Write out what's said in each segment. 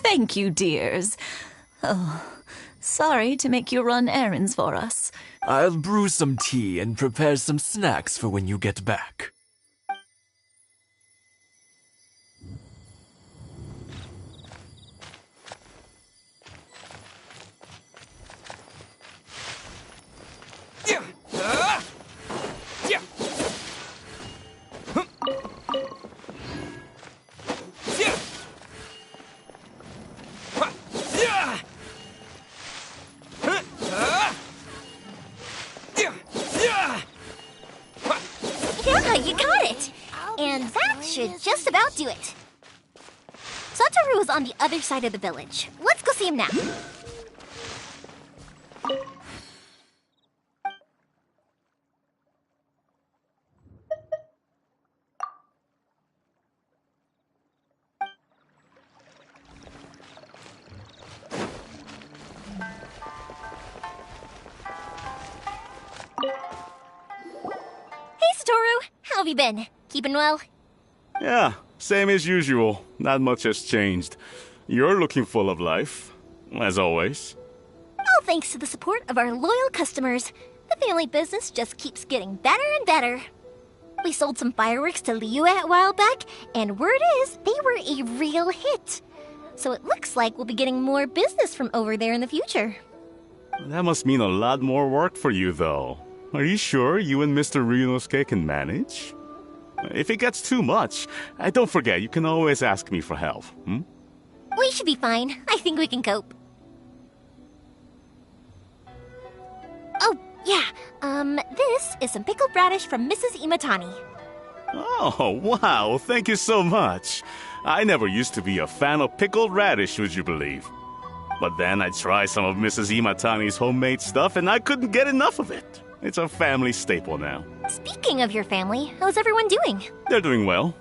Thank you, dears. Oh, sorry to make you run errands for us. I'll brew some tea and prepare some snacks for when you get back. Yeah, you got it! And that should just about do it. Satoru is on the other side of the village. Let's go see him now. Hey, Satoru! How have you been? Keeping well? Yeah, same as usual. Not much has changed. You're looking full of life, as always. All thanks to the support of our loyal customers, the family business just keeps getting better and better. We sold some fireworks to Liyue a while back, and word is they were a real hit. So it looks like we'll be getting more business from over there in the future. That must mean a lot more work for you, though. Are you sure you and Mr. Ryunosuke can manage? If it gets too much, don't forget, you can always ask me for help, hmm? We should be fine. I think we can cope. Oh, yeah. This is some pickled radish from Mrs. Imatani. Oh, wow, thank you so much. I never used to be a fan of pickled radish, would you believe? But then I tried some of Mrs. Imatani's homemade stuff and I couldn't get enough of it. It's a family staple now. Speaking of your family, how's everyone doing? They're doing well.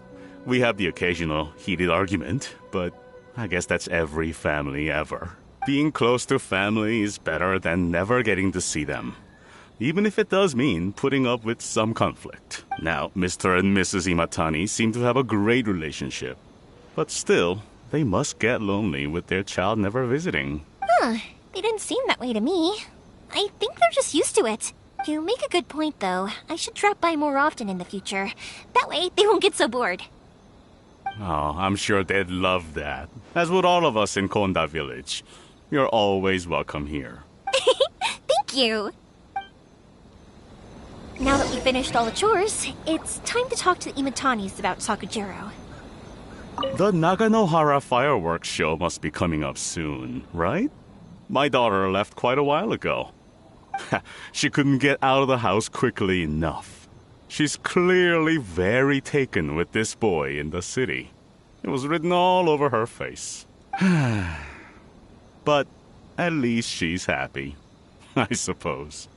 We have the occasional heated argument, but I guess that's every family ever. Being close to family is better than never getting to see them, even if it does mean putting up with some conflict. Now, Mr. and Mrs. Imatani seem to have a great relationship, but still, they must get lonely with their child never visiting. Huh, they didn't seem that way to me. I think they're just used to it. You make a good point, though. I should drop by more often in the future. That way, they won't get so bored. Oh, I'm sure they'd love that, as would all of us in Konda Village. You're always welcome here. Thank you! Now that we've finished all the chores, it's time to talk to the Imatanis about Sakujiro. The Naganohara fireworks show must be coming up soon, right? My daughter left quite a while ago. She couldn't get out of the house quickly enough. She's clearly very taken with this boy in the city. It was written all over her face. But at least she's happy, I suppose.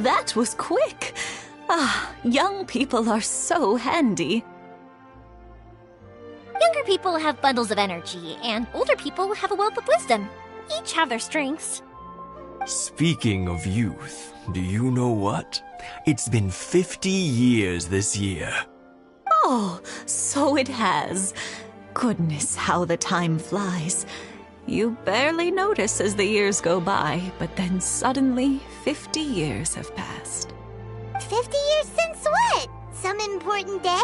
That was quick. Young people are so handy. Younger people have bundles of energy, and older people have a wealth of wisdom. Each have their strengths. Speaking of youth, do you know what? It's been 50 years this year. Oh, so it has. Goodness, how the time flies. You barely notice as the years go by, but then suddenly 50 years have passed. 50 years since what? Some important day?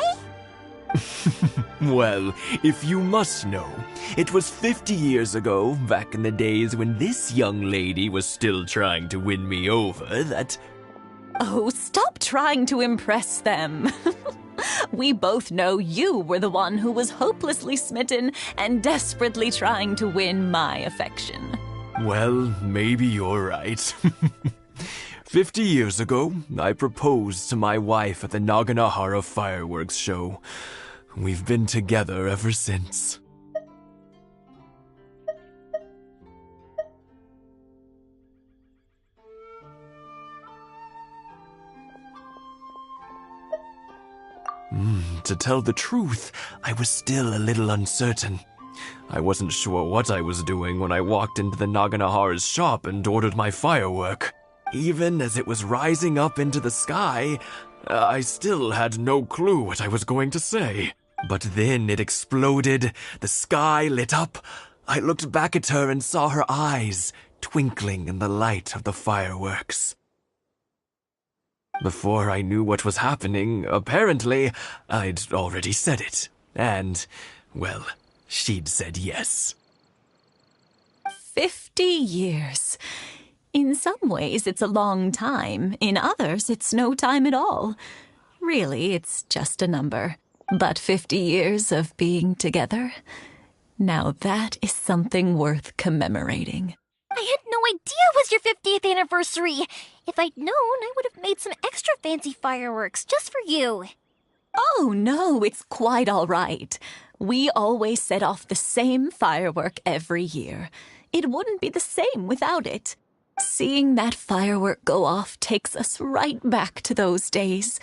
Well, if you must know, it was 50 years ago, back in the days when this young lady was still trying to win me over, that... Oh, stop trying to impress them. We both know you were the one who was hopelessly smitten and desperately trying to win my affection. Well, maybe you're right. 50 years ago, I proposed to my wife at the Naganahara fireworks show. We've been together ever since. To tell the truth, I was still a little uncertain. I wasn't sure what I was doing when I walked into the Naganahara's shop and ordered my firework. Even as it was rising up into the sky, I still had no clue what I was going to say. But then it exploded, the sky lit up. I looked back at her and saw her eyes twinkling in the light of the fireworks. Before I knew what was happening, apparently, I'd already said it. And, well, she'd said yes. 50 years. In some ways, it's a long time. In others, it's no time at all. Really, it's just a number. But 50 years of being together? Now that is something worth commemorating. I had no idea it was your 50th anniversary. If I'd known, I would have made some extra fancy fireworks just for you. Oh, no, it's quite all right. We always set off the same firework every year. It wouldn't be the same without it. Seeing that firework go off takes us right back to those days.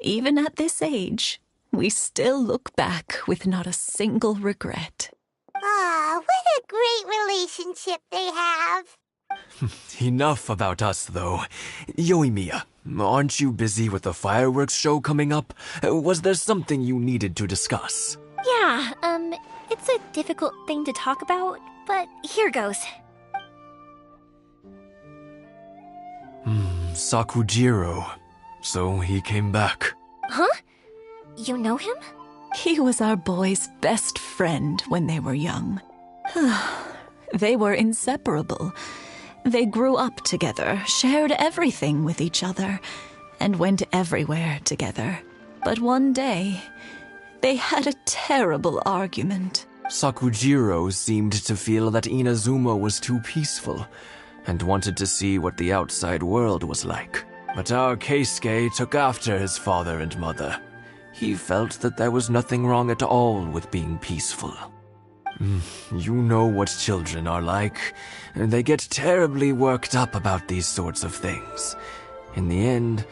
Even at this age, we still look back with not a single regret. Ah, what a great relationship they have. Enough about us, though. Yoimiya, aren't you busy with the fireworks show coming up? Was there something you needed to discuss? Yeah, it's a difficult thing to talk about, but here goes. Sakujiro. So he came back. Huh? You know him? He was our boys' best friend when they were young. They were inseparable. They grew up together, shared everything with each other, and went everywhere together. But one day, they had a terrible argument. Sakujiro seemed to feel that Inazuma was too peaceful, and wanted to see what the outside world was like. But our Keisuke took after his father and mother. He felt that there was nothing wrong at all with being peaceful. You know what children are like. They get terribly worked up about these sorts of things. In the end,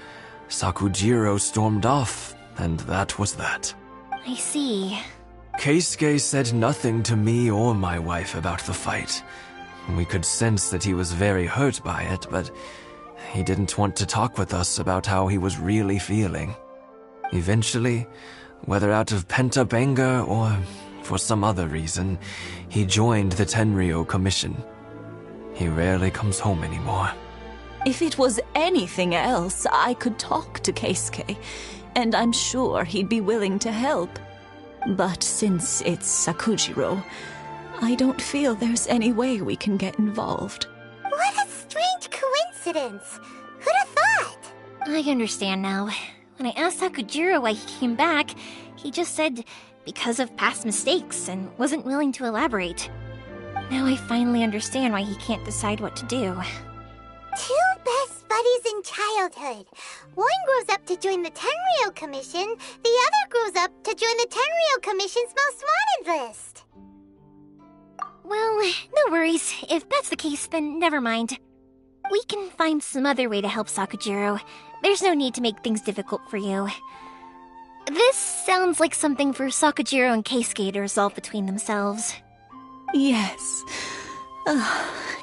Sakujiro stormed off, and that was that. I see. Keisuke said nothing to me or my wife about the fight. We could sense that he was very hurt by it, but he didn't want to talk with us about how he was really feeling. Eventually, whether out of pent-up anger or for some other reason, he joined the Tenryou Commission. He rarely comes home anymore. If it was anything else, I could talk to Keisuke, and I'm sure he'd be willing to help. But since it's Sakujiro, I don't feel there's any way we can get involved. What a strange coincidence. Who'd have thought? I understand now. When I asked Sakujiro why he came back, he just said because of past mistakes and wasn't willing to elaborate. Now I finally understand why he can't decide what to do. Two best buddies in childhood. One grows up to join the Tenryou Commission, the other grows up to join the Tenryou Commission's most wanted list. Well, no worries. If that's the case, then never mind. We can find some other way to help Sakujiro. There's no need to make things difficult for you. This sounds like something for Sakujiro and Keisuke to resolve between themselves. Yes.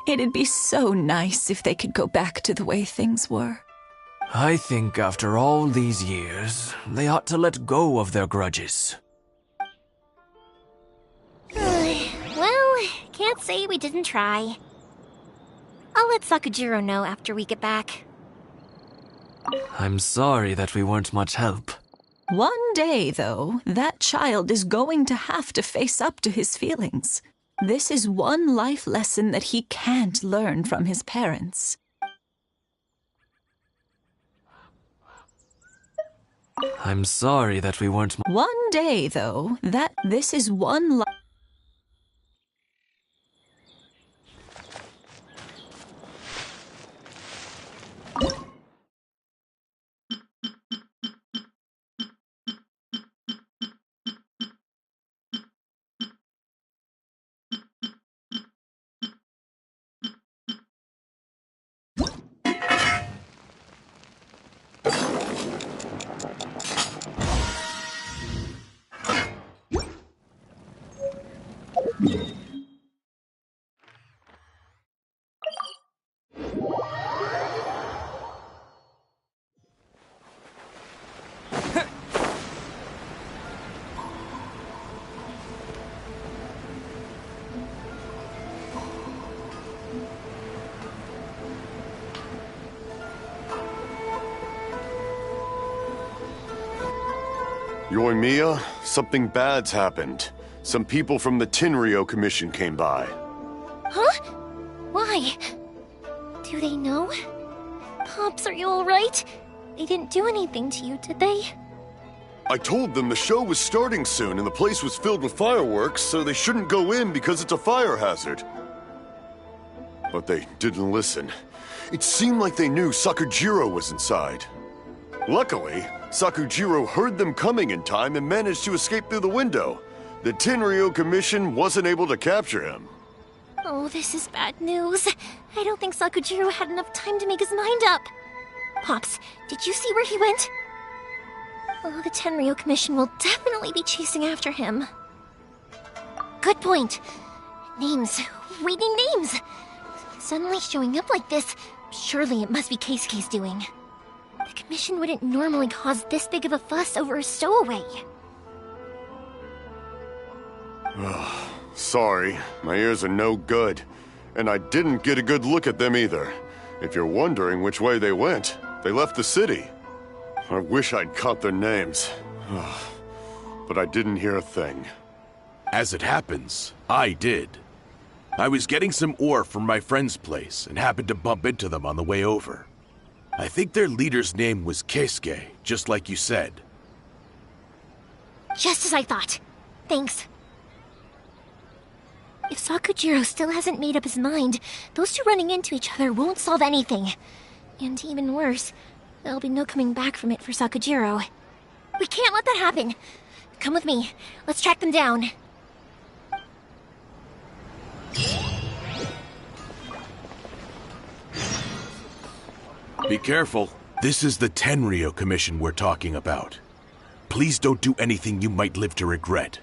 It'd be so nice if they could go back to the way things were. I think after all these years, they ought to let go of their grudges. Well, can't say we didn't try. I'll let Sakujiro know after we get back. I'm sorry that we weren't much help. One day, though, that child is going to have to face up to his feelings. This is one life lesson that he can't learn from his parents. I'm sorry that we weren't. One day, though, this is one Yoimiya, something bad's happened. Some people from the Tenryou Commission came by. Huh? Why? Do they know? Pops, are you alright? They didn't do anything to you, did they? I told them the show was starting soon and the place was filled with fireworks, so they shouldn't go in because it's a fire hazard. But they didn't listen. It seemed like they knew Sakujiro was inside. Luckily, Sakujiro heard them coming in time and managed to escape through the window. The Tenryou Commission wasn't able to capture him. Oh, this is bad news. I don't think Sakujiro had enough time to make his mind up. Pops, did you see where he went? Oh, the Tenryou Commission will definitely be chasing after him. Good point. Names. Reading names. Suddenly showing up like this, surely it must be Keisuke's doing. The Commission wouldn't normally cause this big of a fuss over a stowaway. Sorry, my ears are no good. And I didn't get a good look at them either. If you're wondering which way they went, they left the city. I wish I'd caught their names. But I didn't hear a thing. As it happens, I did. I was getting some ore from my friend's place and happened to bump into them on the way over. I think their leader's name was Keisuke, just like you said. Just as I thought. Thanks. If Sakujiro still hasn't made up his mind, those two running into each other won't solve anything. And even worse, there'll be no coming back from it for Sakujiro. We can't let that happen. Come with me. Let's track them down. Be careful. This is the Tenryou Commission we're talking about. Please don't do anything you might live to regret.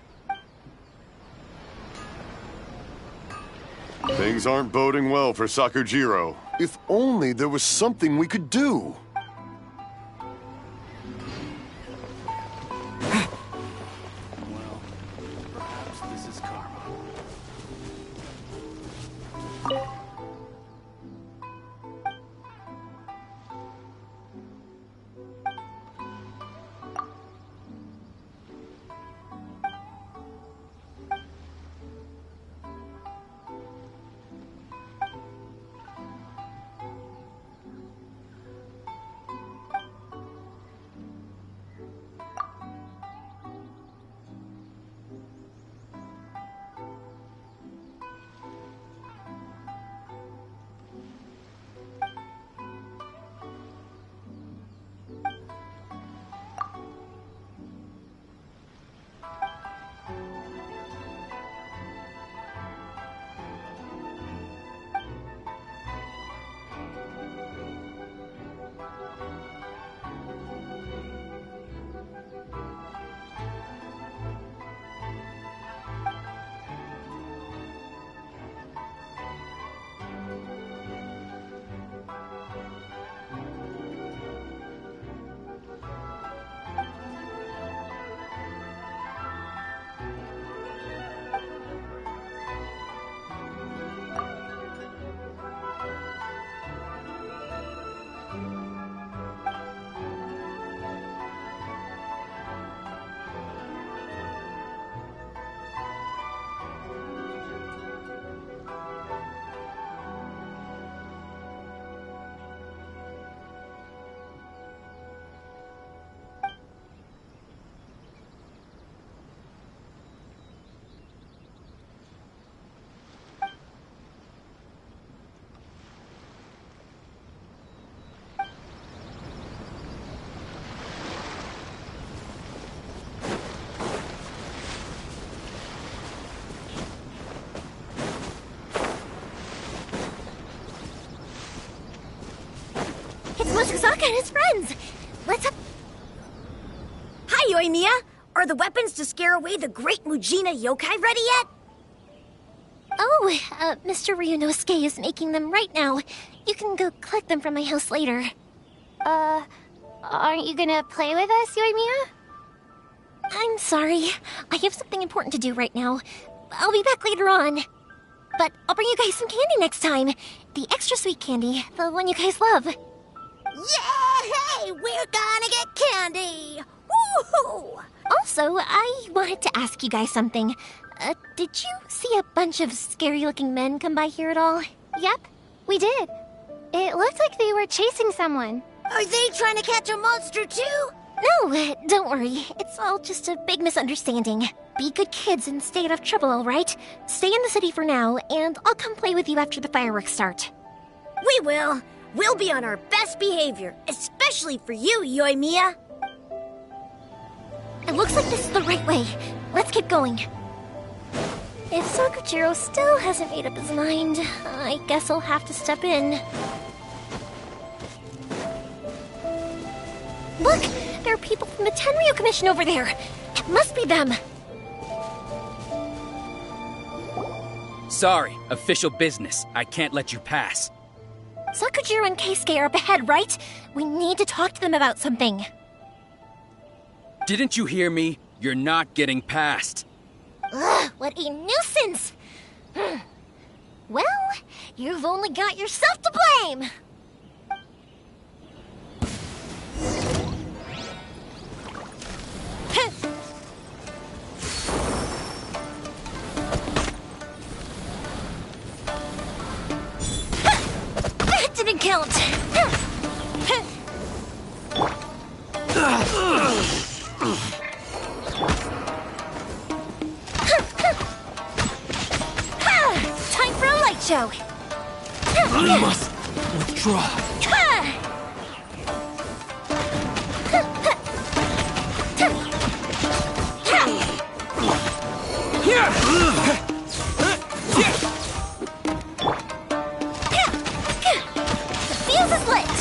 Things aren't boding well for Sakujiro. If only there was something we could do. Well, perhaps this is karma. it's Sokka and his friends. Let's up. Hi, Yoimiya! Are the weapons to scare away the great Mujina yokai ready yet? Oh, Mr. Ryunosuke is making them right now. You can go collect them from my house later. Aren't you gonna play with us, Yoimiya? I'm sorry. I have something important to do right now. I'll be back later on. But I'll bring you guys some candy next time. The extra sweet candy, the one you guys love. Yay! We're gonna get candy! Woohoo! Also, I wanted to ask you guys something. Did you see a bunch of scary-looking men come by here at all? Yep, we did. It looked like they were chasing someone. Are they trying to catch a monster too? No, don't worry. It's all just a big misunderstanding. Be good kids and stay out of trouble, all right? Stay in the city for now, and I'll come play with you after the fireworks start. We will. We'll be on our best behavior, especially for you, Yoimiya. It looks like this is the right way. Let's keep going. If Sakujiro still hasn't made up his mind, I guess I'll have to step in. Look! There are people from the Tenryo Commission over there! It must be them! Sorry, official business. I can't let you pass. Sakujiro and Keisuke are up ahead, right? We need to talk to them about something. Didn't you hear me? You're not getting past. Ugh, what a nuisance! Well, you've only got yourself to blame! That didn't count! Time for a light show! I must withdraw. The fuse is lit!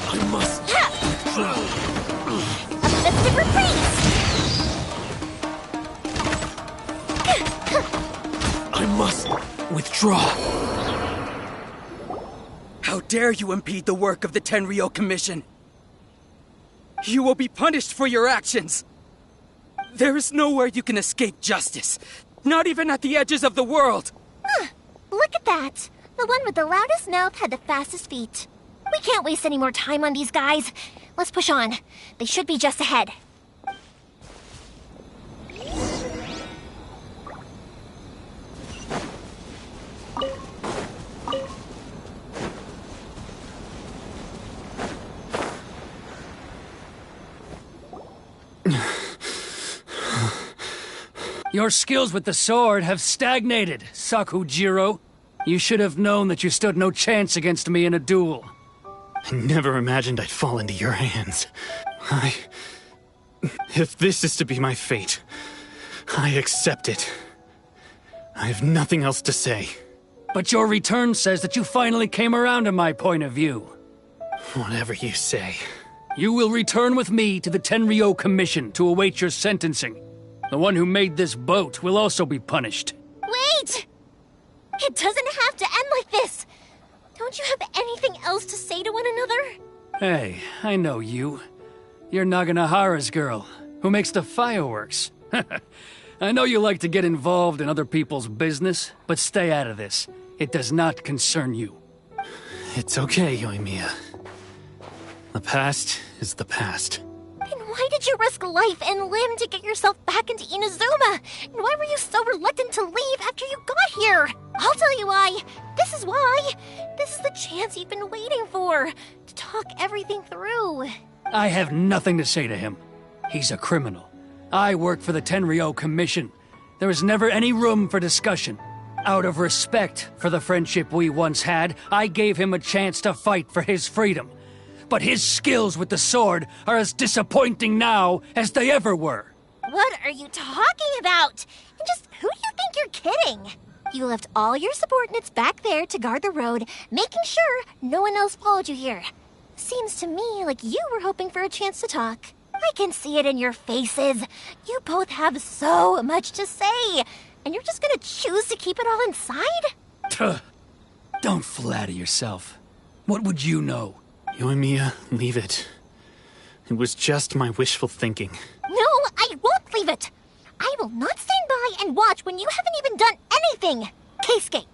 I must withdraw. A festive reprise! I must withdraw. How dare you impede the work of the Tenryo Commission? You will be punished for your actions. There is nowhere you can escape justice. Not even at the edges of the world. Look at that! The one with the loudest mouth had the fastest feet. We can't waste any more time on these guys. Let's push on. They should be just ahead. Your skills with the sword have stagnated, Sakujiro. You should have known that you stood no chance against me in a duel. I never imagined I'd fall into your hands. If this is to be my fate, I accept it. I have nothing else to say. But your return says that you finally came around to my point of view. Whatever you say. You will return with me to the Tenryo Commission to await your sentencing. The one who made this boat will also be punished. Wait! It doesn't have to end like this! Don't you have anything else to say to one another? Hey, I know you. You're Naganahara's girl, who makes the fireworks. I know you like to get involved in other people's business, but stay out of this. It does not concern you. It's okay, Yoimiya. The past is the past. Then why did you risk life and limb to get yourself back into Inazuma? And why were you so reluctant to leave after you got here? I'll tell you why. This is why. This is the chance you've been waiting for. To talk everything through. I have nothing to say to him. He's a criminal. I work for the Tenryo Commission. There is never any room for discussion. Out of respect for the friendship we once had, I gave him a chance to fight for his freedom. But his skills with the sword are as disappointing now as they ever were. What are you talking about? And just who do you think you're kidding? You left all your subordinates back there to guard the road, making sure no one else followed you here. Seems to me like you were hoping for a chance to talk. I can see it in your faces. You both have so much to say, and you're just gonna choose to keep it all inside? Tuh. Don't flatter yourself. What would you know? Yoimiya, leave it. It was just my wishful thinking. No, I won't leave it. I will not stand by and watch when you haven't even done anything. Keisuke,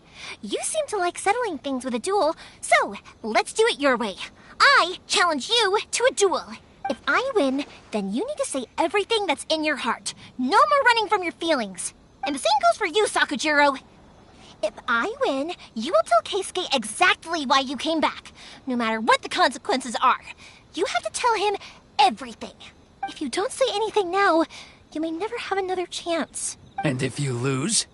you seem to like settling things with a duel, so let's do it your way. I challenge you to a duel. If I win, then you need to say everything that's in your heart. No more running from your feelings. And the same goes for you, Sakujiro. If I win, you will tell Keisuke exactly why you came back, no matter what the consequences are. You have to tell him everything. If you don't say anything now, you may never have another chance. And if you lose?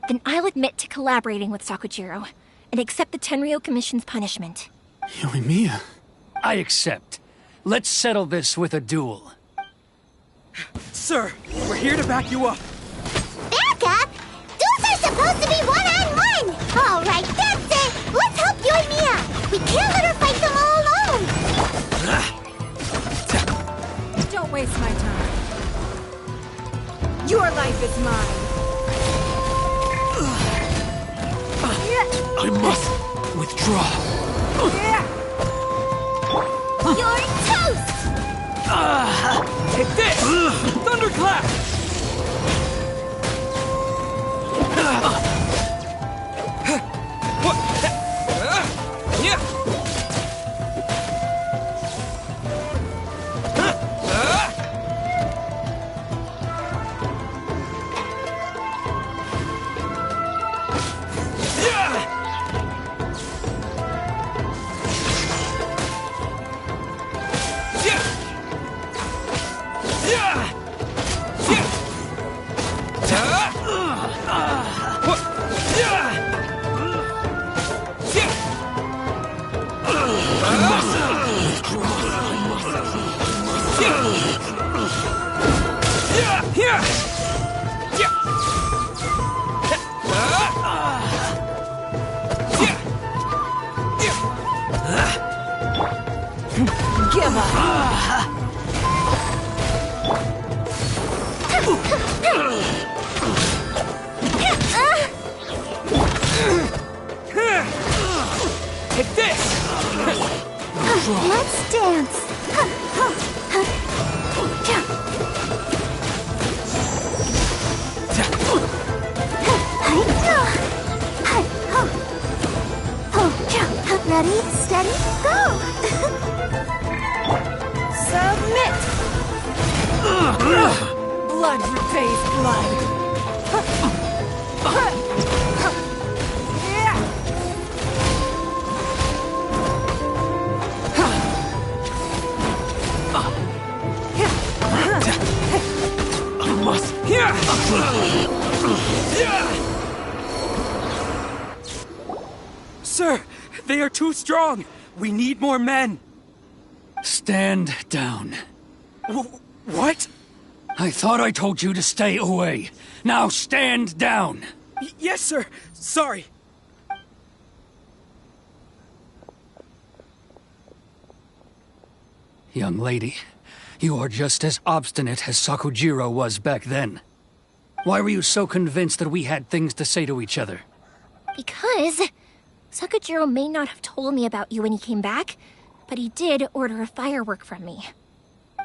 Then I'll admit to collaborating with Sakujiro and accept the Tenryou Commission's punishment. Yoimiya. I accept. Let's settle this with a duel. Sir, we're here to back you up. Back up? Duels are supposed to be one-on-one! All right, that's it! Let's help Yoimiya! We can't let her fight them all alone! Don't waste my time. Your life is mine. I must withdraw. You're toast! Take this! Thunderclap! Give up. Take this! Let's dance. Ready, steady, go! Submit! Blood repays blood. Sir, they are too strong. We need more men. Stand down. What? I thought I told you to stay away. Now stand down. Yes, sir. Sorry. Young lady, you are just as obstinate as Sakujiro was back then. Why were you so convinced that we had things to say to each other? Because Sakujiro may not have told me about you when he came back, but he did order a firework from me.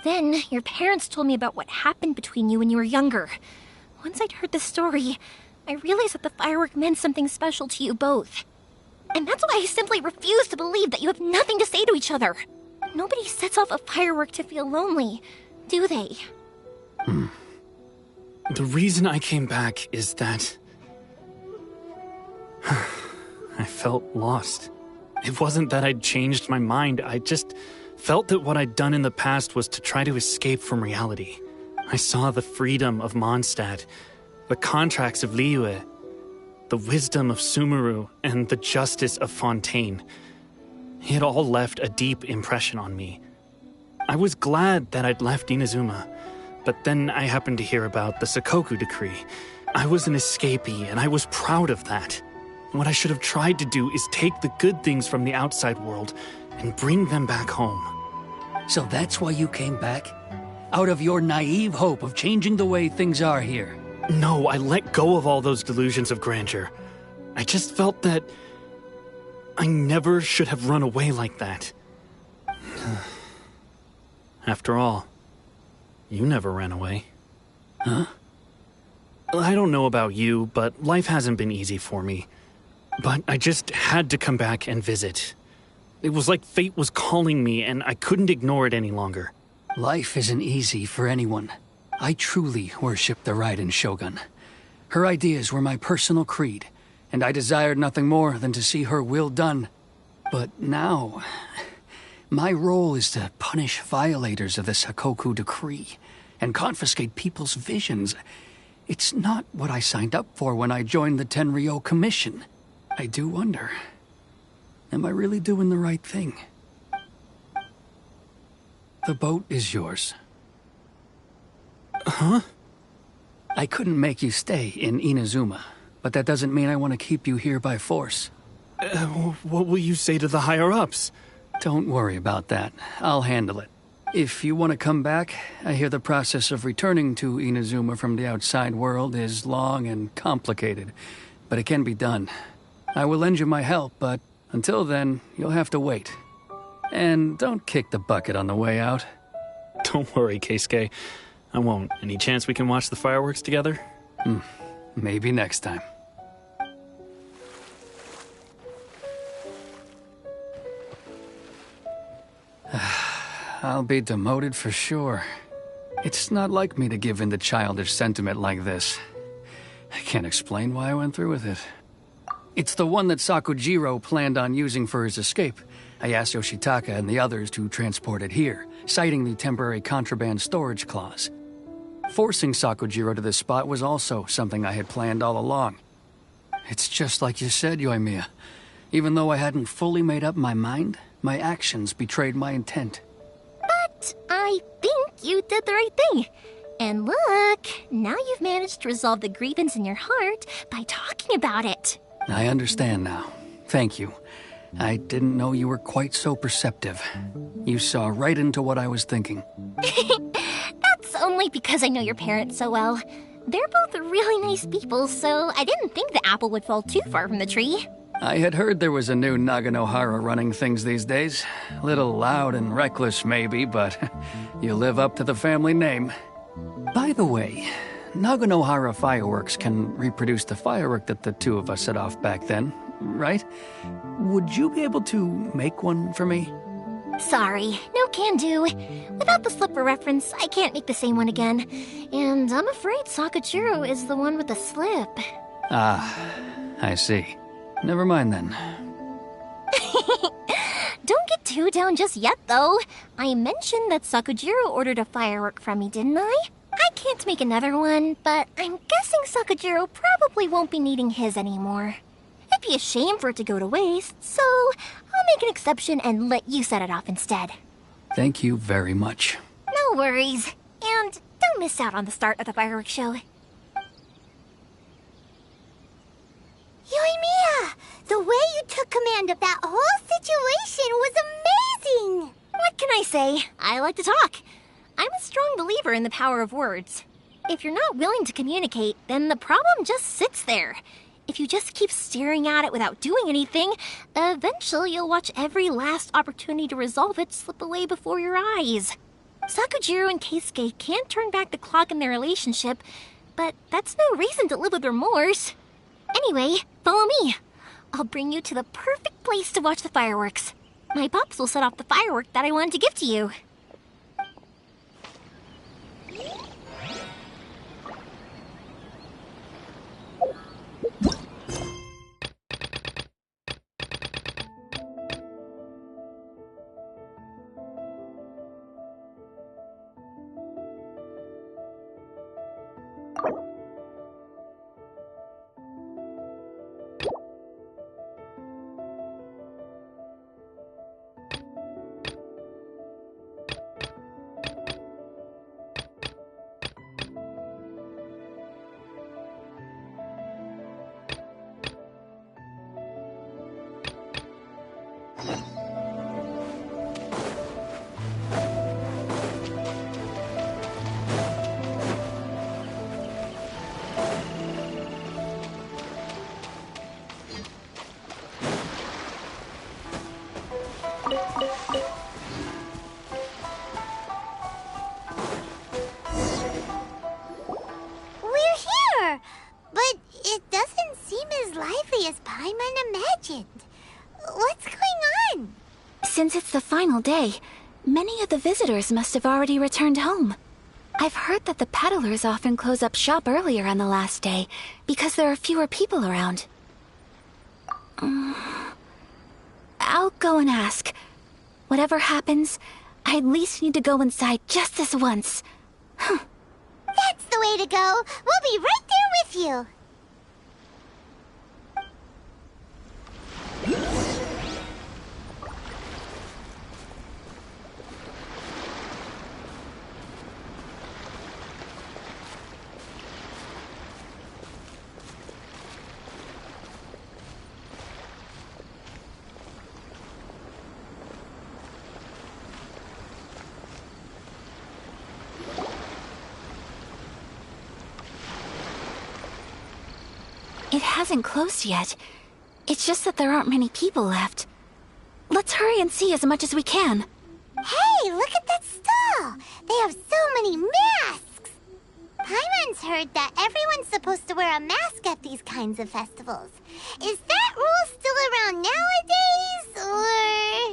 Then your parents told me about what happened between you when you were younger. Once I'd heard the story, I realized that the firework meant something special to you both. And that's why I simply refuse to believe that you have nothing to say to each other. Nobody sets off a firework to feel lonely, do they? The reason I came back is that I felt lost. It wasn't that I'd changed my mind, I just felt that what I'd done in the past was to try to escape from reality. I saw the freedom of Mondstadt, the contracts of Liyue, the wisdom of Sumeru, and the justice of Fontaine. It all left a deep impression on me. I was glad that I'd left Inazuma, but then I happened to hear about the Sakoku decree, I was an escapee, and I was proud of that. What I should have tried to do is take the good things from the outside world and bring them back home. So that's why you came back? Out of your naive hope of changing the way things are here? No, I let go of all those delusions of grandeur. I just felt that I never should have run away like that. After all, you never ran away. Huh? I don't know about you, but life hasn't been easy for me. But I just had to come back and visit. It was like fate was calling me, and I couldn't ignore it any longer. Life isn't easy for anyone. I truly worship the Raiden Shogun. Her ideas were my personal creed, and I desired nothing more than to see her will done. But now, my role is to punish violators of this Hakoku decree and confiscate people's visions. It's not what I signed up for when I joined the Tenryo Commission. I do wonder, am I really doing the right thing? The boat is yours. Huh? I couldn't make you stay in Inazuma, but that doesn't mean I want to keep you here by force. What will you say to the higher-ups? Don't worry about that. I'll handle it. If you want to come back, I hear the process of returning to Inazuma from the outside world is long and complicated, but it can be done. I will lend you my help, but until then, you'll have to wait. And don't kick the bucket on the way out. Don't worry, Keisuke. I won't. Any chance we can watch the fireworks together? Maybe next time. I'll be demoted for sure. It's not like me to give in to childish sentiment like this. I can't explain why I went through with it. It's the one that Sakujiro planned on using for his escape. I asked Yoshitaka and the others to transport it here, citing the temporary contraband storage clause. Forcing Sakujiro to this spot was also something I had planned all along. It's just like you said, Yoimiya. Even though I hadn't fully made up my mind, my actions betrayed my intent. But I think you did the right thing. And look, now you've managed to resolve the grievance in your heart by talking about it. I understand now. Thank you. I didn't know you were quite so perceptive. You saw right into what I was thinking. That's only because I know your parents so well. They're both really nice people, so I didn't think the apple would fall too far from the tree. I had heard there was a new Naganohara running things these days. Little loud and reckless, maybe, but you live up to the family name. By the way, Naganohara fireworks can reproduce the firework that the two of us set off back then, right? Would you be able to make one for me? Sorry, no can do. Without the slipper reference, I can't make the same one again. And I'm afraid Sakujiro is the one with the slip. Ah, I see. Never mind then. Don't get too down just yet, though. I mentioned that Sakujiro ordered a firework from me, didn't I? I can't make another one, but I'm guessing Sakujiro probably won't be needing his anymore. It'd be a shame for it to go to waste, so I'll make an exception and let you set it off instead. Thank you very much. No worries. And don't miss out on the start of the fireworks show. Yoimiya, the way you took command of that whole situation was amazing! What can I say? I like to talk. I'm a strong believer in the power of words. If you're not willing to communicate, then the problem just sits there. If you just keep staring at it without doing anything, eventually you'll watch every last opportunity to resolve it slip away before your eyes. Sakujiro and Keisuke can't turn back the clock in their relationship, but that's no reason to live with remorse. Anyway, follow me. I'll bring you to the perfect place to watch the fireworks. My pops will set off the firework that I wanted to give to you. We're here! But it doesn't seem as lively as Paimon imagined. What's going on? Since it's the final day, many of the visitors must have already returned home. I've heard that the peddlers often close up shop earlier on the last day because there are fewer people around. I'll go and ask. Whatever happens, I at least need to go inside just this once. That's the way to go. We'll be right there with you. It hasn't closed yet. It's just that there aren't many people left. Let's hurry and see as much as we can. Hey, look at that stall! They have so many masks! Paimon's heard that everyone's supposed to wear a mask at these kinds of festivals. Is that rule still around nowadays,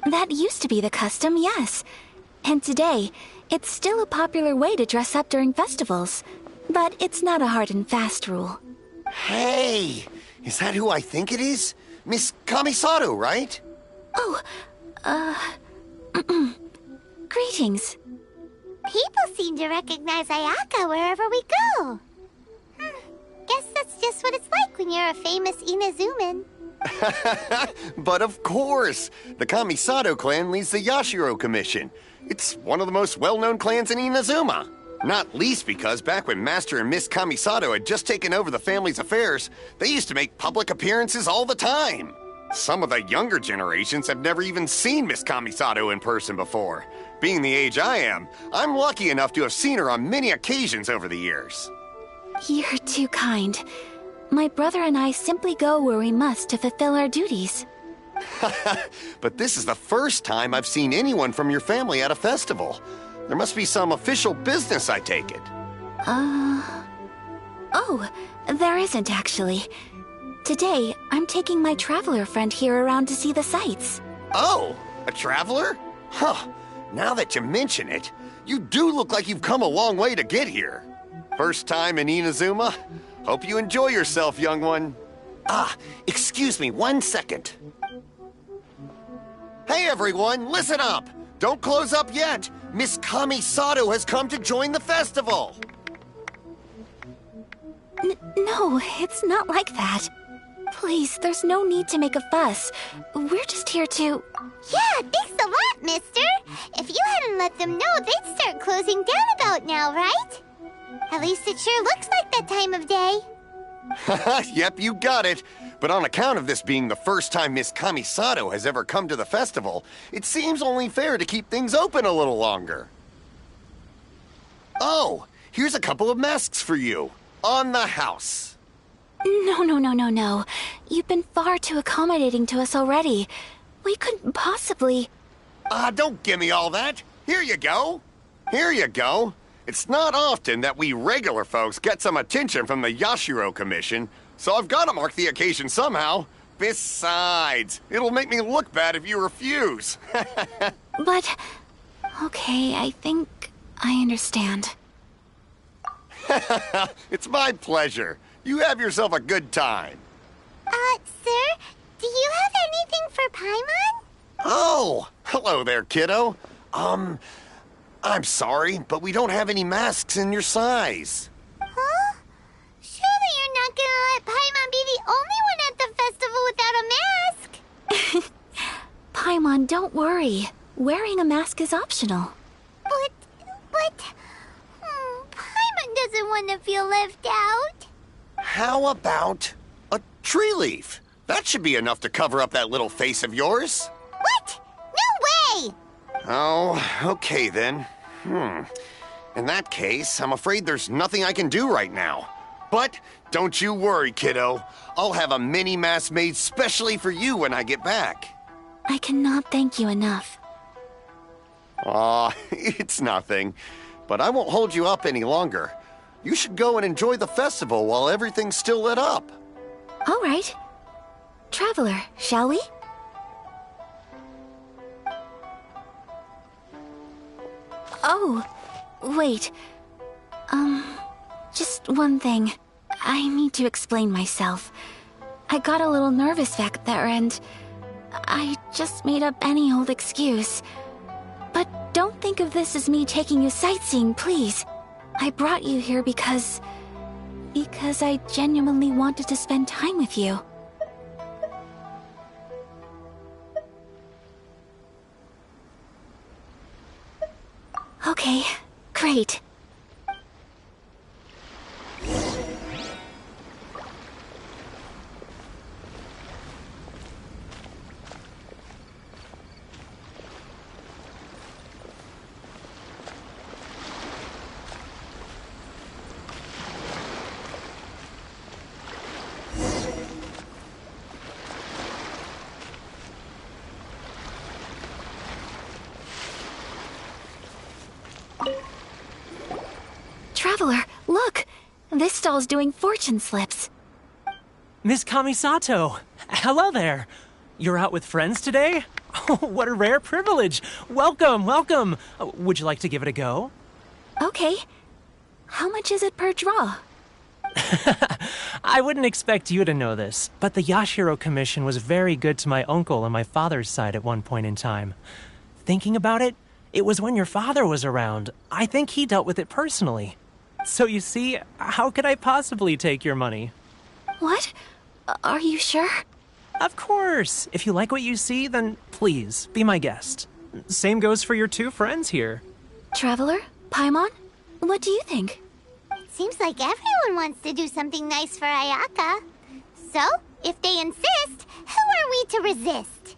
or...? That used to be the custom, yes. And today, it's still a popular way to dress up during festivals. But it's not a hard and fast rule. Hey! Is that who I think it is? Miss Kamisato, right? Oh, greetings. People seem to recognize Ayaka wherever we go. Guess that's just what it's like when you're a famous Inazuman. But of course! The Kamisato clan leads the Yashiro Commission. It's one of the most well-known clans in Inazuma. Not least because back when Master and Miss Kamisato had just taken over the family's affairs, they used to make public appearances all the time. Some of the younger generations have never even seen Miss Kamisato in person before. Being the age I am, I'm lucky enough to have seen her on many occasions over the years. You're too kind. My brother and I simply go where we must to fulfill our duties. But this is the first time I've seen anyone from your family at a festival. There must be some official business, I take it. Oh, there isn't actually. Today, I'm taking my traveler friend here around to see the sights. Oh, a traveler? Huh. Now that you mention it, you do look like you've come a long way to get here. First time in Inazuma? Hope you enjoy yourself, young one. Excuse me 1 second. Hey everyone, listen up! Don't close up yet! Miss Kamisato has come to join the festival! No, it's not like that. Please, there's no need to make a fuss. We're just here to... Yeah, thanks a lot, mister. If you hadn't let them know, they'd start closing down about now, right? At least it sure looks like that time of day. Yep, you got it. But on account of this being the first time Miss Kamisato has ever come to the festival, it seems only fair to keep things open a little longer. Oh, here's a couple of masks for you. On the house. No. You've been far too accommodating to us already. We couldn't possibly... Don't give me all that. Here you go. Here you go. It's not often that we regular folks get some attention from the Yashiro Commission, so I've got to mark the occasion somehow. Besides, it'll make me look bad if you refuse. But... Okay, I think I understand. It's my pleasure. You have yourself a good time. Sir, do you have anything for Paimon? Oh, hello there, kiddo. I'm sorry, but we don't have any masks in your size. Huh? Surely you're not gonna let Paimon be the only one at the festival without a mask? Paimon, don't worry. Wearing a mask is optional. But... Paimon doesn't want to feel left out. How about a tree leaf? That should be enough to cover up that little face of yours. What? Oh, okay then. In that case, I'm afraid there's nothing I can do right now. But don't you worry, kiddo. I'll have a mini mask made specially for you when I get back. I cannot thank you enough. Aw, it's nothing. But I won't hold you up any longer. You should go and enjoy the festival while everything's still lit up. All right. Traveler, shall we? Oh, wait. Just one thing. I need to explain myself. I got a little nervous back there and I just made up any old excuse. But don't think of this as me taking you sightseeing, please. I brought you here because I genuinely wanted to spend time with you. Okay, great. Traveler, look! This stall's doing fortune slips. Miss Kamisato! Hello there! You're out with friends today? Oh, what a rare privilege! Welcome, welcome! Would you like to give it a go? Okay. How much is it per draw? I wouldn't expect you to know this, but the Yashiro Commission was very good to my uncle on my father's side at one point in time. Thinking about it, it was when your father was around. I think he dealt with it personally. So you see, how could I possibly take your money? What? Are you sure? Of course. If you like what you see, then please, be my guest. Same goes for your two friends here. Traveler? Paimon? What do you think? It seems like everyone wants to do something nice for Ayaka. So, if they insist, who are we to resist?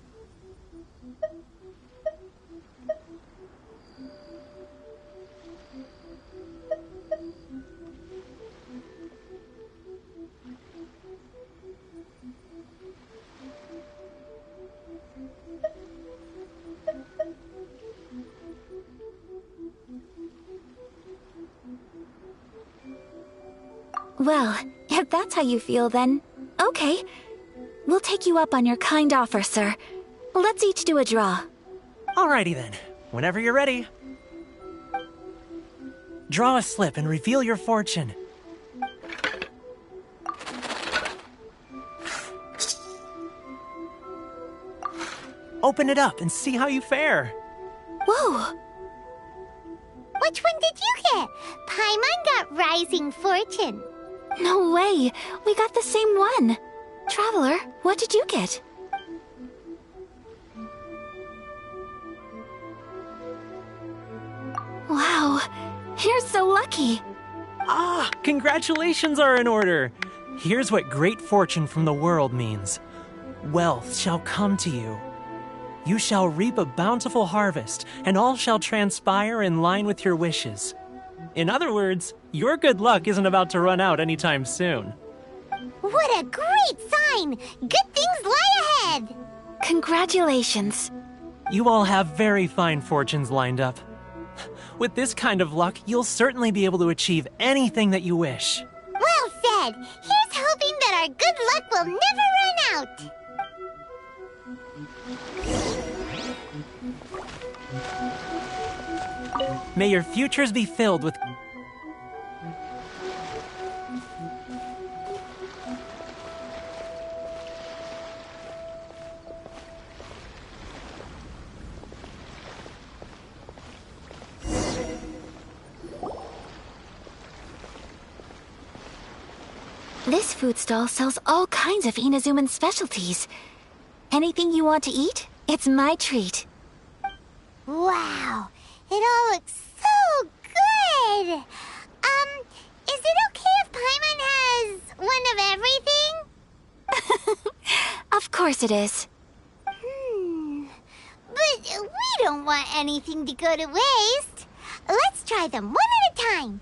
Well, if that's how you feel, then okay. We'll take you up on your kind offer, sir. Let's each do a draw. Alrighty then. Whenever you're ready. Draw a slip and reveal your fortune. Open it up and see how you fare. Whoa! Which one did you get? Paimon got Rising Fortune. No way! We got the same one! Traveler, what did you get? Wow, you're so lucky! Ah, congratulations are in order! Here's what great fortune from the world means. Wealth shall come to you. You shall reap a bountiful harvest, and all shall transpire in line with your wishes. In other words, your good luck isn't about to run out anytime soon. What a great sign! Good things lie ahead! Congratulations. You all have very fine fortunes lined up. With this kind of luck, you'll certainly be able to achieve anything that you wish. Well said! Here's hoping that our good luck will never run out! May your futures be filled with... This food stall sells all kinds of Inazuman specialties. Anything you want to eat, it's my treat. Wow, it all looks so good! Is it okay if Paimon has one of everything? Of course it is. But we don't don't want anything to go to waste. Let's try them one at a time.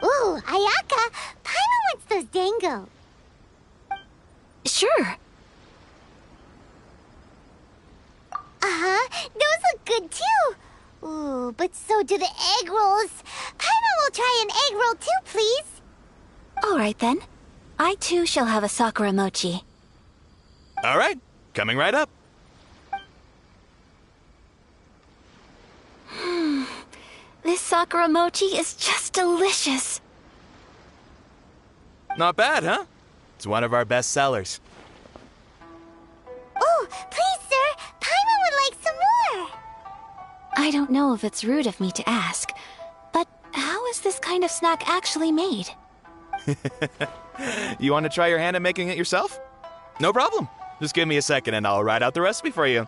Ooh, Ayaka, Paimon wants those dango. Sure. Uh-huh, those look good too. Ooh, but so do the egg rolls. Paimon will try an egg roll too, please. All right then. I too shall have a sakura mochi. All right, coming right up. This sakura mochi is just delicious. Not bad, huh? It's one of our best sellers. Oh, please, sir. Paimon would like some more. I don't know if it's rude of me to ask, but how is this kind of snack actually made? You want to try your hand at making it yourself? No problem. Just give me a second and I'll write out the recipe for you.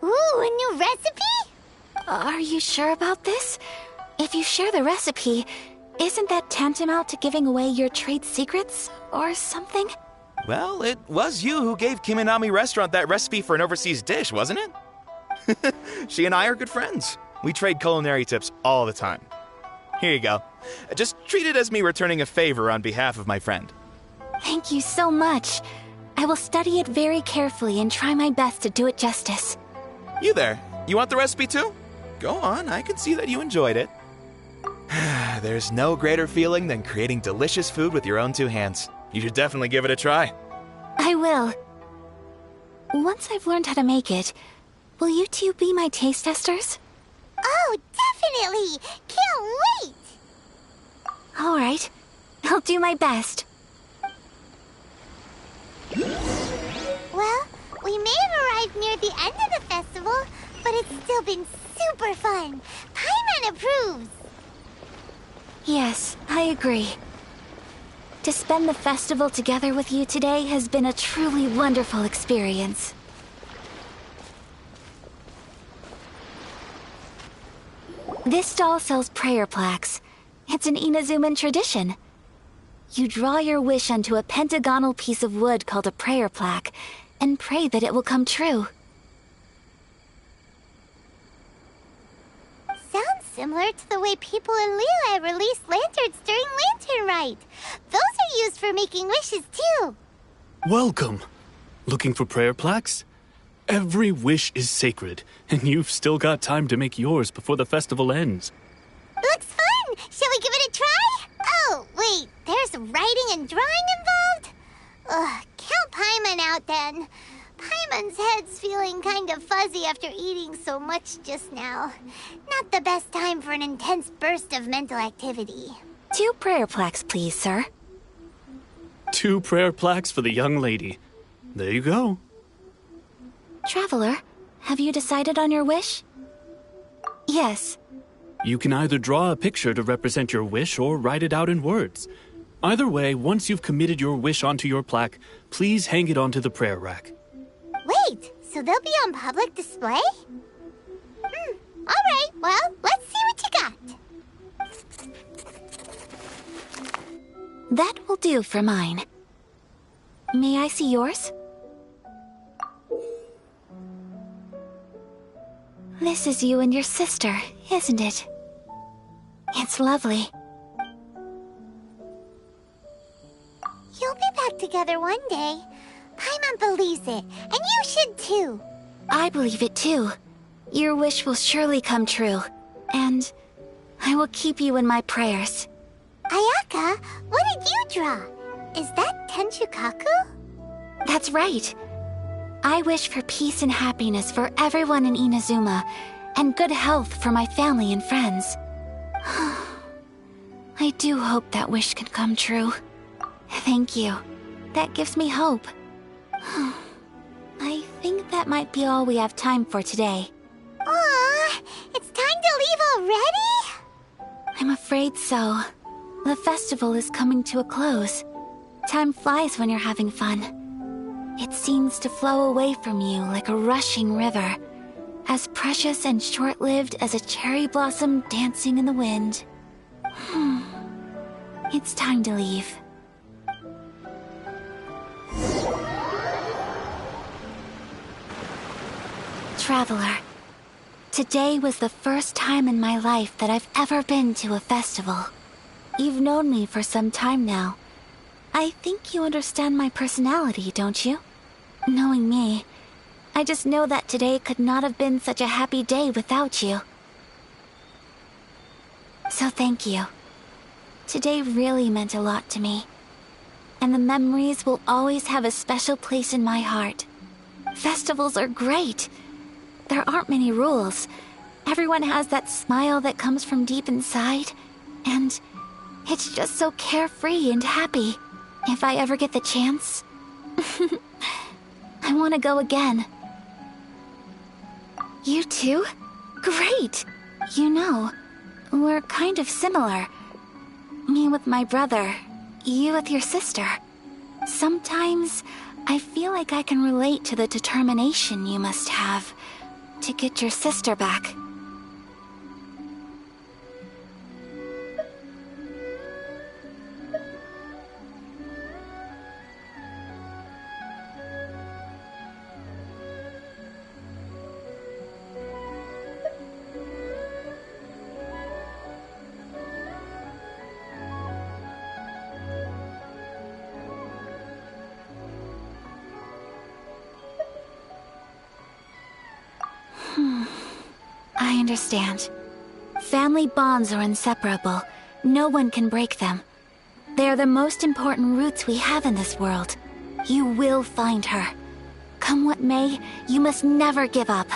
Ooh, a new recipe? Are you sure about this? If you share the recipe, isn't that tantamount to giving away your trade secrets or something? Well, it was you who gave Kiminami Restaurant that recipe for an overseas dish, wasn't it? She and I are good friends. We trade culinary tips all the time. Here you go. Just treat it as me returning a favor on behalf of my friend. Thank you so much. I will study it very carefully and try my best to do it justice. You there. You want the recipe too? Go on, I can see that you enjoyed it. There's no greater feeling than creating delicious food with your own two hands. You should definitely give it a try. I will. Once I've learned how to make it, will you two be my taste testers? Oh, definitely! Can't wait! All right. I'll do my best. Well, we may have arrived near the end of the festival, but it's still been super fun. Paimon approves. Yes, I agree. To spend the festival together with you today has been a truly wonderful experience. This stall sells prayer plaques. It's an Inazuman tradition. You draw your wish onto a pentagonal piece of wood called a prayer plaque and pray that it will come true. Sounds similar to the way people in Liyue release lanterns during Lantern Rite. Those are used for making wishes too. Welcome. Looking for prayer plaques? Every wish is sacred, and you've still got time to make yours before the festival ends. Looks fun! Shall we give it a try? Oh, wait, there's writing and drawing involved? Ugh, count Paimon out then. Paimon's head's feeling kind of fuzzy after eating so much just now. Not the best time for an intense burst of mental activity. 2 prayer plaques, please, sir. 2 prayer plaques for the young lady. There you go. Traveler, have you decided on your wish? Yes. You can either draw a picture to represent your wish or write it out in words. Either way, once you've committed your wish onto your plaque, please hang it onto the prayer rack. Wait, so they'll be on public display? Alright, well, let's see what you got. That will do for mine. May I see yours? This is you and your sister, isn't it? It's lovely. You'll be back together one day. Paimon believes it, and you should too. I believe it too. Your wish will surely come true. And I will keep you in my prayers. Ayaka, what did you draw? Is that Tenchukaku? That's right. I wish for peace and happiness for everyone in Inazuma, and good health for my family and friends. I do hope that wish can come true. Thank you. That gives me hope. I think that might be all we have time for today. Aw, it's time to leave already? I'm afraid so. The festival is coming to a close. Time flies when you're having fun. It seems to flow away from you like a rushing river, as precious and short-lived as a cherry blossom dancing in the wind. It's time to leave. Traveler, Today was the first time in my life that I've ever been to a festival. You've known me for some time now. I think you understand my personality, don't you? Knowing me, I just know that today could not have been such a happy day without you. So thank you. Today really meant a lot to me. And the memories will always have a special place in my heart. Festivals are great. There aren't many rules. Everyone has that smile that comes from deep inside. And it's just so carefree and happy. If I ever get the chance, I want to go again. You too? Great! You know, we're kind of similar. Me with my brother, you with your sister. Sometimes I feel like I can relate to the determination you must have to get your sister back. I understand. Family bonds are inseparable. No one can break them. They are the most important roots we have in this world. You will find her. Come what may, you must never give up.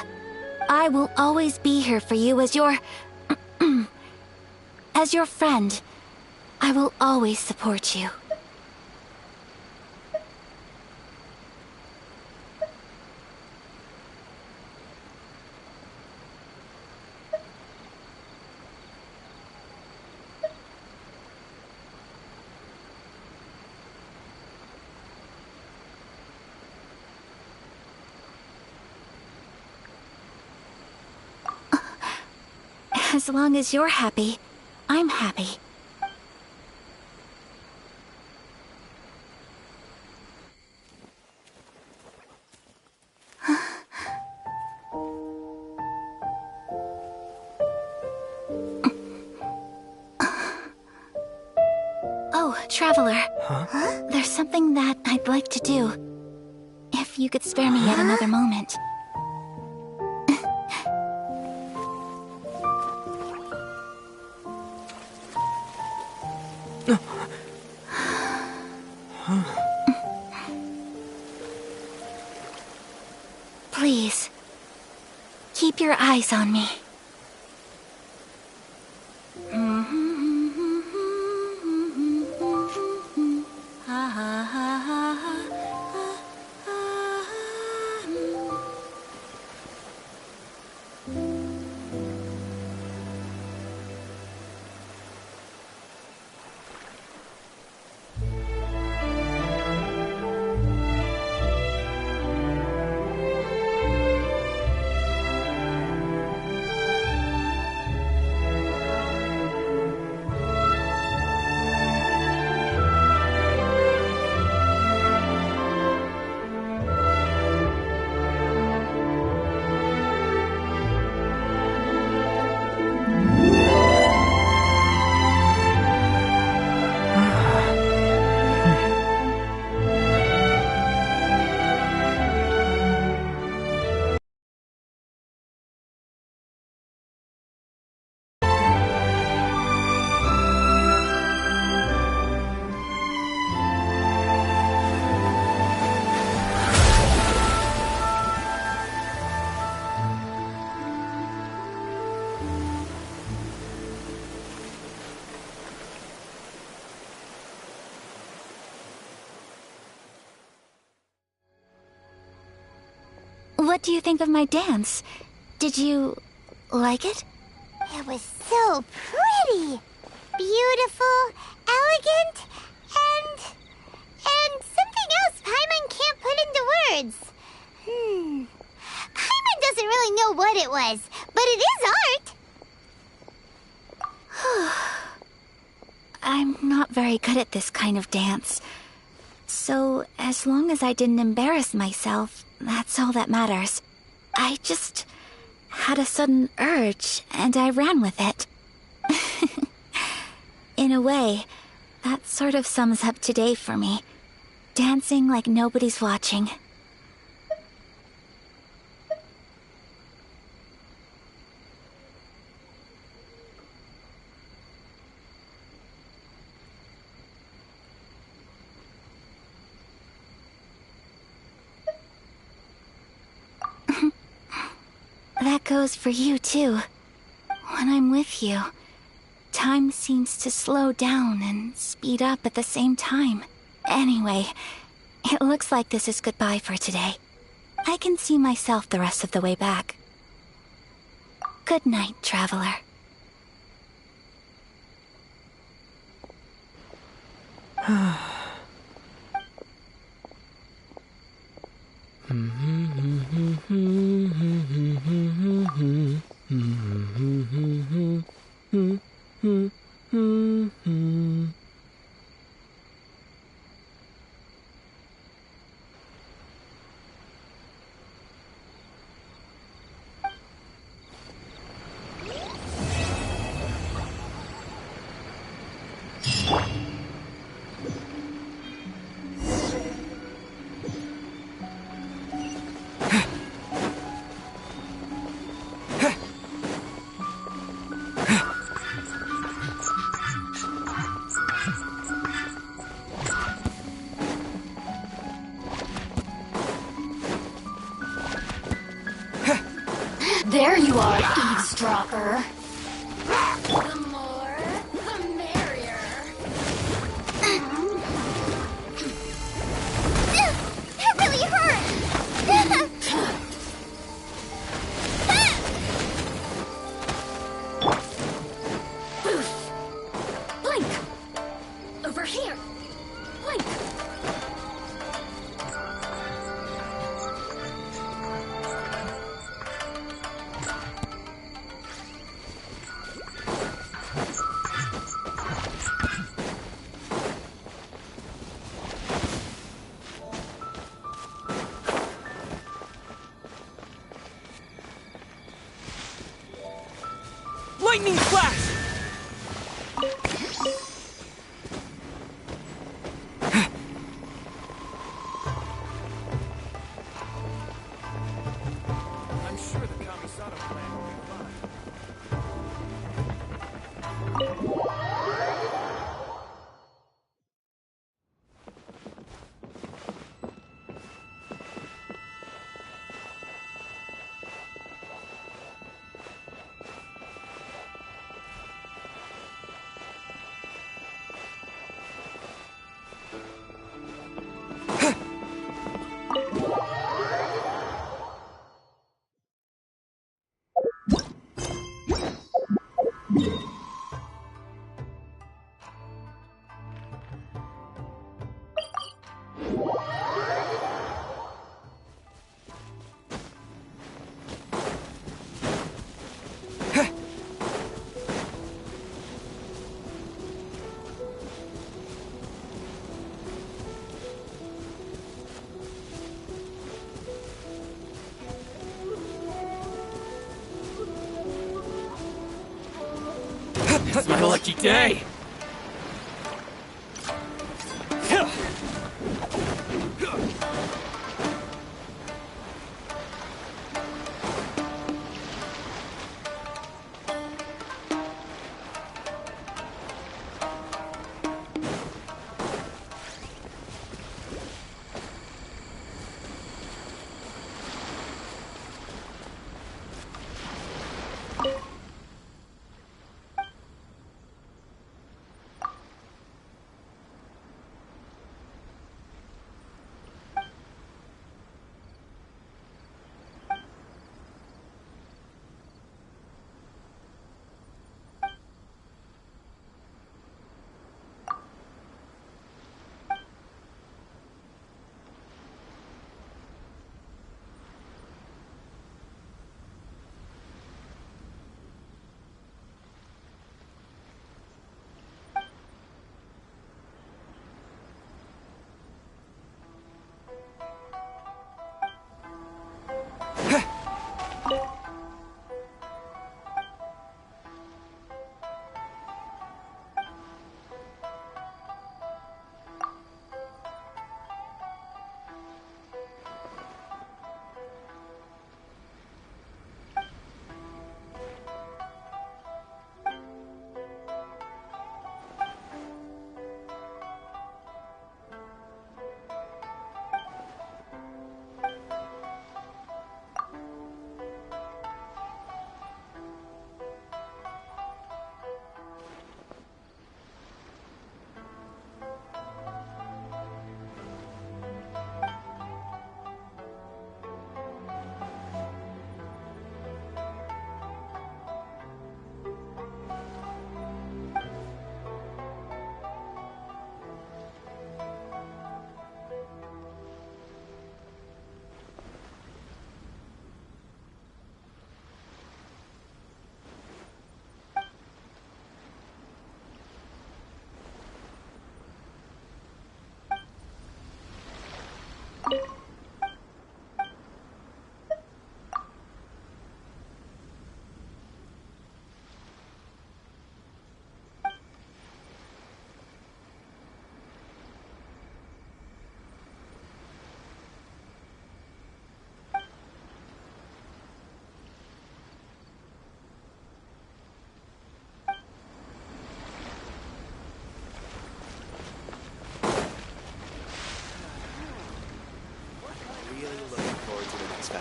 I will always be here for you as your... as your friend. I will always support you. As long as you're happy, I'm happy. Oh, Traveler. Huh? There's something that I'd like to do. If you could spare me yet another moment. Please, keep your eyes on me. What do you think of my dance? Did you like it? It was so pretty, beautiful, elegant, and something else Paimon can't put into words. Paimon doesn't really know what it was, but it is art. I'm not very good at this kind of dance. So, as long as I didn't embarrass myself, that's all that matters. I had a sudden urge, and I ran with it. In a way, that sort of sums up today for me. Dancing like nobody's watching. That goes for you, too. When I'm with you, time seems to slow down and speed up at the same time. Anyway, it looks like this is goodbye for today. I can see myself the rest of the way back. Good night, traveler. There you are, eavesdropper. The more, the merrier. That really hurt! Blink! Over here! Blink! Lightning flash! I'm sure the Kamisato plan will be fine. It's my lucky day!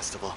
festival.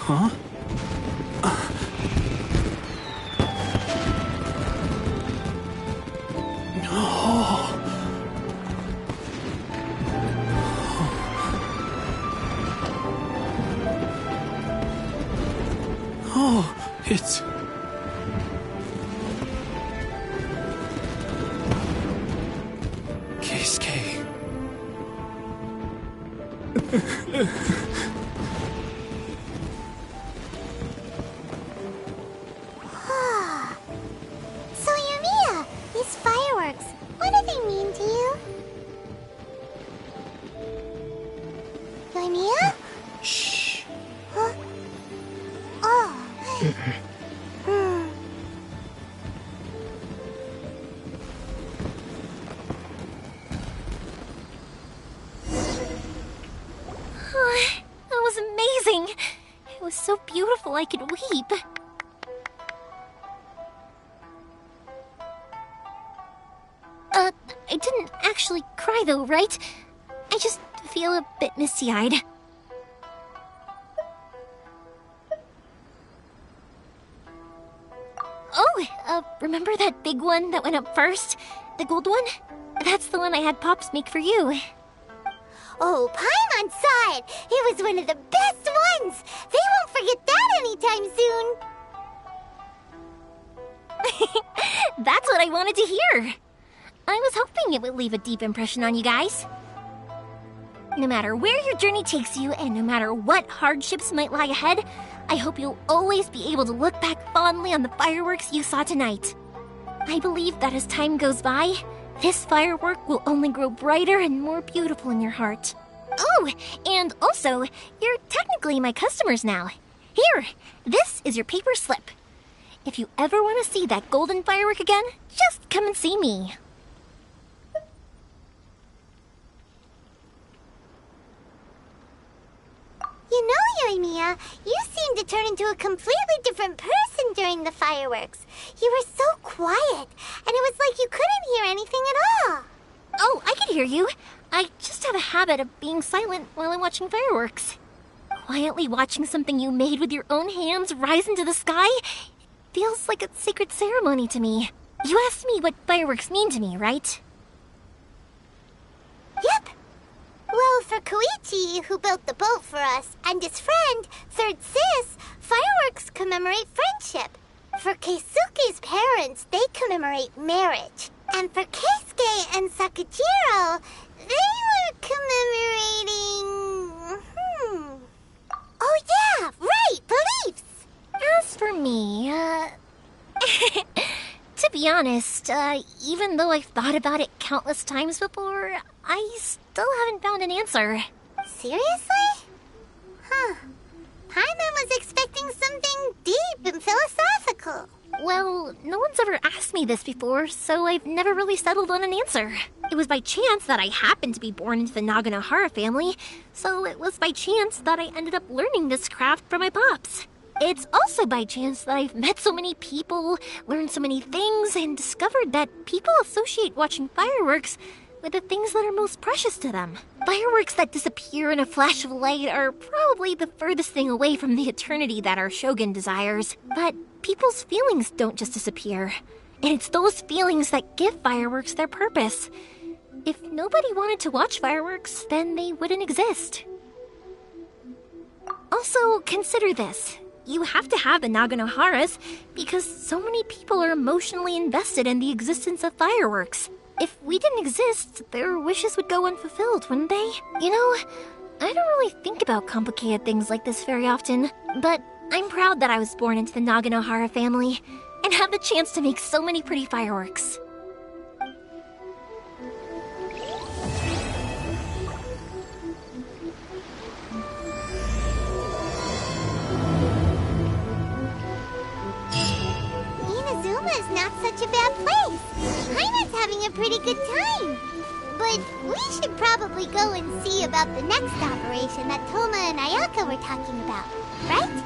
Huh? Oh, it's... Keisuke. So, Yumiya, these fireworks, what do they mean to you? Yumiya? Shh. Huh? Oh. so I could weep. I didn't actually cry though, right? I just feel a bit misty-eyed. Oh, remember that big one that went up first? The gold one? That's the one I had Pops make for you. Oh, Paimon saw it! It was one of the best ones! They won't forget that anytime soon! That's what I wanted to hear! I was hoping it would leave a deep impression on you guys. No matter where your journey takes you, and no matter what hardships might lie ahead, I hope you'll always be able to look back fondly on the fireworks you saw tonight. I believe that as time goes by, this firework will only grow brighter and more beautiful in your heart. Oh, and also, you're technically my customers now. Here, this is your paper slip. If you ever want to see that golden firework again, just come and see me. You know, Yoimiya, you seemed to turn into a completely different person during the fireworks. You were so quiet, and it was like you couldn't hear anything at all. Oh, I could hear you. I just have a habit of being silent while I'm watching fireworks. Quietly watching something you made with your own hands rise into the sky feels like a sacred ceremony to me. You asked me what fireworks mean to me, right? Yep. Well, for Koichi, who built the boat for us, and his friend, Third Sis, fireworks commemorate friendship. For Keisuke's parents, they commemorate marriage. And for Keisuke and Sakajiro, they were commemorating... Oh yeah, right, beliefs! As for me, to be honest, even though I've thought about it countless times before, I still haven't found an answer. Seriously? Huh. Paimon was expecting something deep and philosophical. Well, no one's ever asked me this before, so I've never really settled on an answer. It was by chance that I happened to be born into the Naganohara family, so it was by chance that I ended up learning this craft from my pops. It's also by chance that I've met so many people, learned so many things, and discovered that people associate watching fireworks with the things that are most precious to them. Fireworks that disappear in a flash of light are probably the furthest thing away from the eternity that our shogun desires. But people's feelings don't just disappear. And it's those feelings that give fireworks their purpose. If nobody wanted to watch fireworks, then they wouldn't exist. Also, consider this. You have to have the Naganoharas because so many people are emotionally invested in the existence of fireworks. If we didn't exist, their wishes would go unfulfilled, wouldn't they? You know, I don't really think about complicated things like this very often, but I'm proud that I was born into the Naganohara family and have the chance to make so many pretty fireworks. Inazuma is not such a bad place. Paimon's having a pretty good time. But we should probably go and see about the next operation that Toma and Ayaka were talking about, right?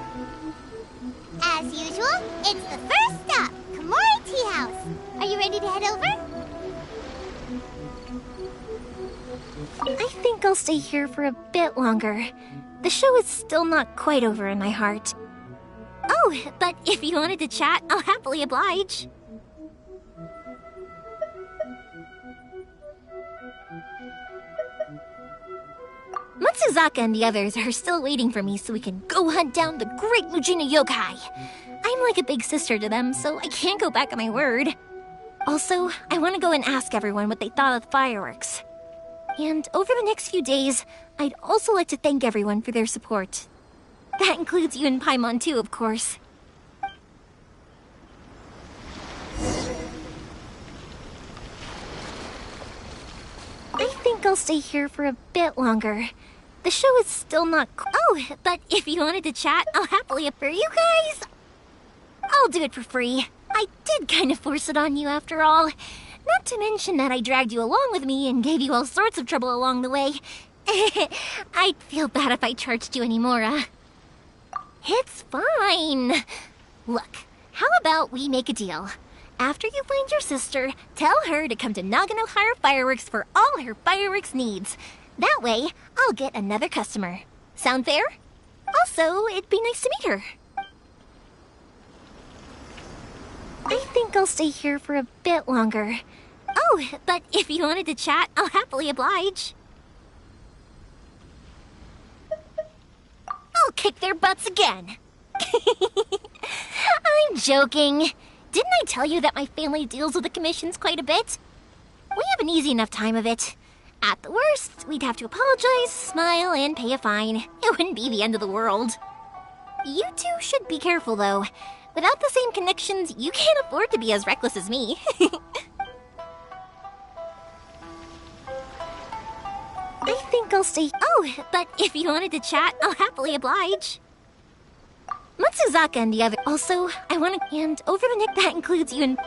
As usual, it's the first stop, Komori Tea House. Are you ready to head over? I think I'll stay here for a bit longer. The show is still not quite over in my heart. Oh, but if you wanted to chat, I'll happily oblige. Matsuzaka and the others are still waiting for me so we can go hunt down the great Mujina yokai. I'm like a big sister to them, so I can't go back on my word. Also, I want to go and ask everyone what they thought of the fireworks. And over the next few days, I'd also like to thank everyone for their support. That includes you and Paimon too, of course. I think I'll stay here for a bit longer. The show is still not... Oh, but if you wanted to chat, I'll happily... For you guys, I'll do it for free. I did kind of force it on you after all. Not to mention that I dragged you along with me and gave you all sorts of trouble along the way. I'd feel bad if I charged you anymore, It's fine. Look, how about we make a deal? After you find your sister, tell her to come to Nagano Hire Fireworks for all her fireworks needs. That way, I'll get another customer. Sound fair? Also, it'd be nice to meet her. I think I'll stay here for a bit longer. Oh, but if you wanted to chat, I'll happily oblige. I'll kick their butts again. I'm joking. Didn't I tell you that my family deals with the commissions quite a bit? We have an easy enough time of it. At the worst, we'd have to apologize, smile, and pay a fine. It wouldn't be the end of the world. You two should be careful, though. Without the same connections, you can't afford to be as reckless as me. I think I'll stay. Oh, but if you wanted to chat, I'll happily oblige. Matsuzaka and the other. Also, I want to. And over the neck, that includes you and.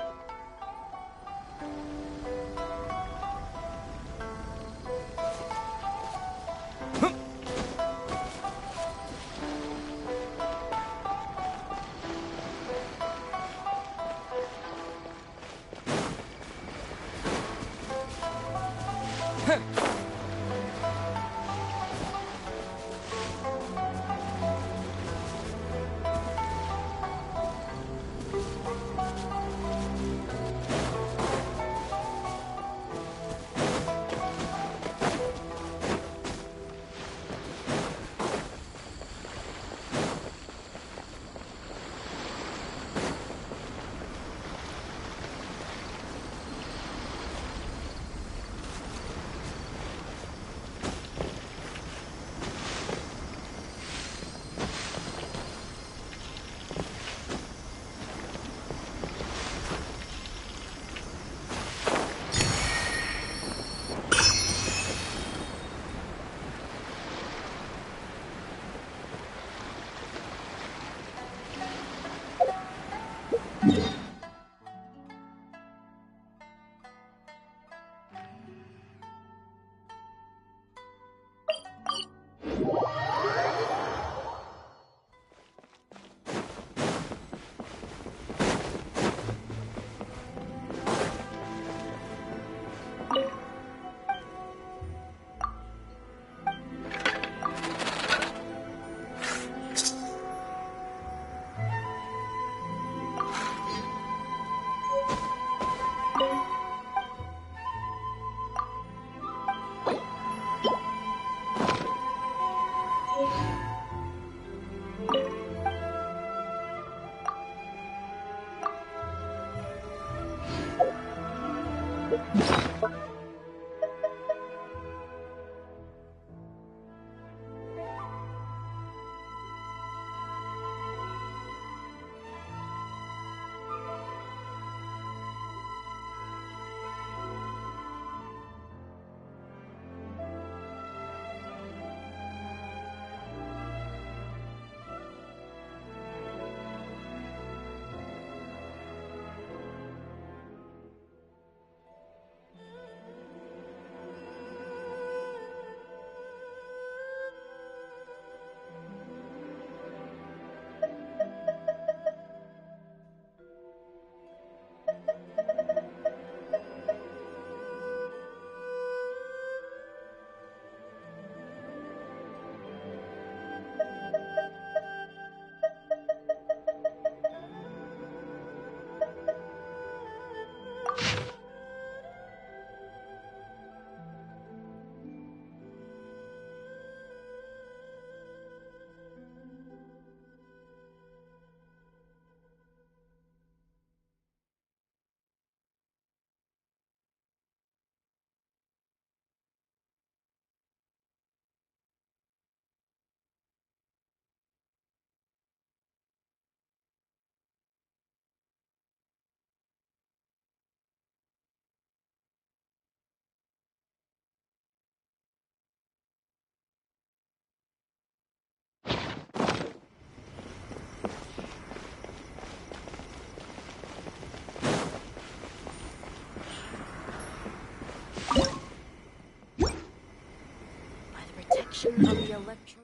Of the electro.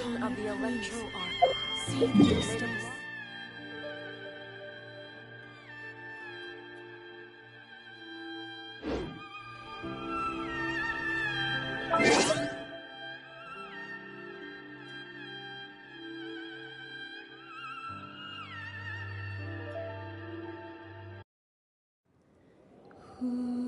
Stone of the Electro Arc. See the wisdom. Who